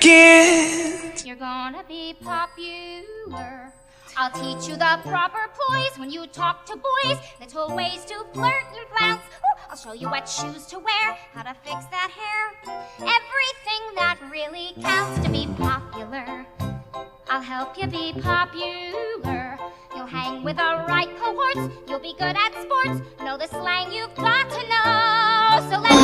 begins. You're gonna be popular. I'll teach you the proper poise when you talk to boys. Little ways to flirt and flounce. Ooh, I'll show you what shoes to wear, how to fix that hair. Everything that really counts to be popular. I'll help you be popular. You'll hang with the right cohorts. You'll be good at sports. Know the slang you've got to know. So let's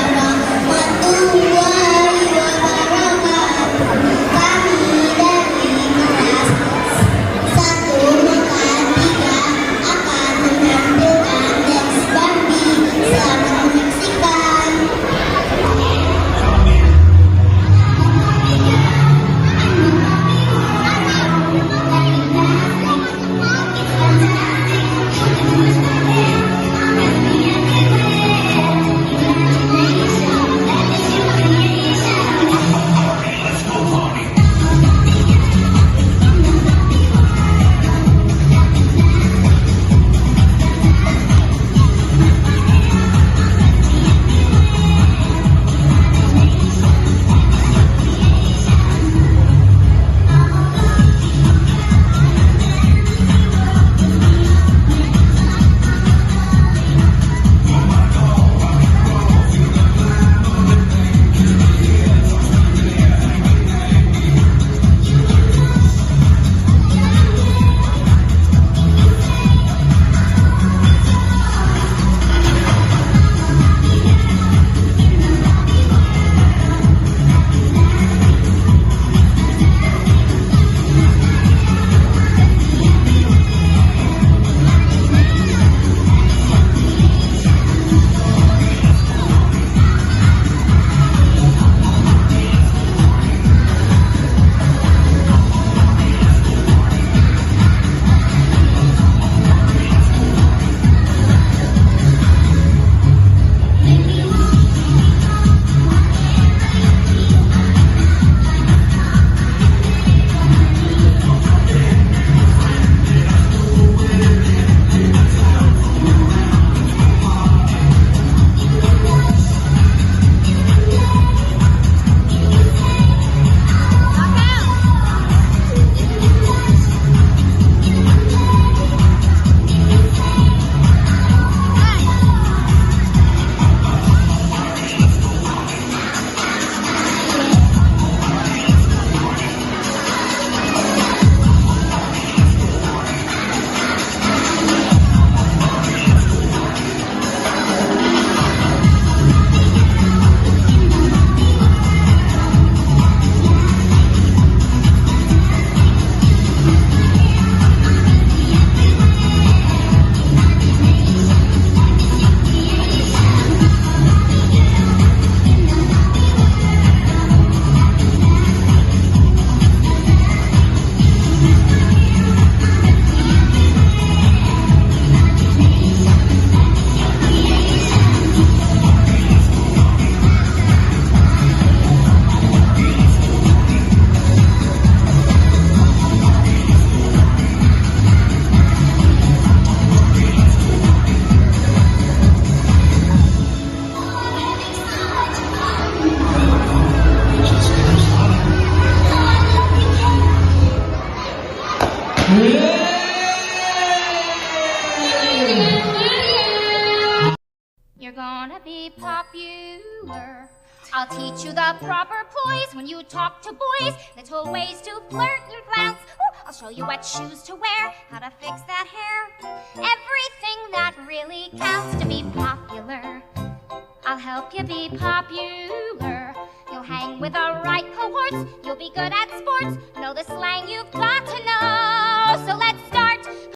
You're gonna be popular. I'll teach you the proper poise when you talk to boys. Little ways to flirt and flounce. Ooh, I'll show you what shoes to wear, how to fix that hair. Everything that really counts to be popular. I'll help you be popular. You'll hang with the right cohorts. You'll be good at sports. Know the slang you've got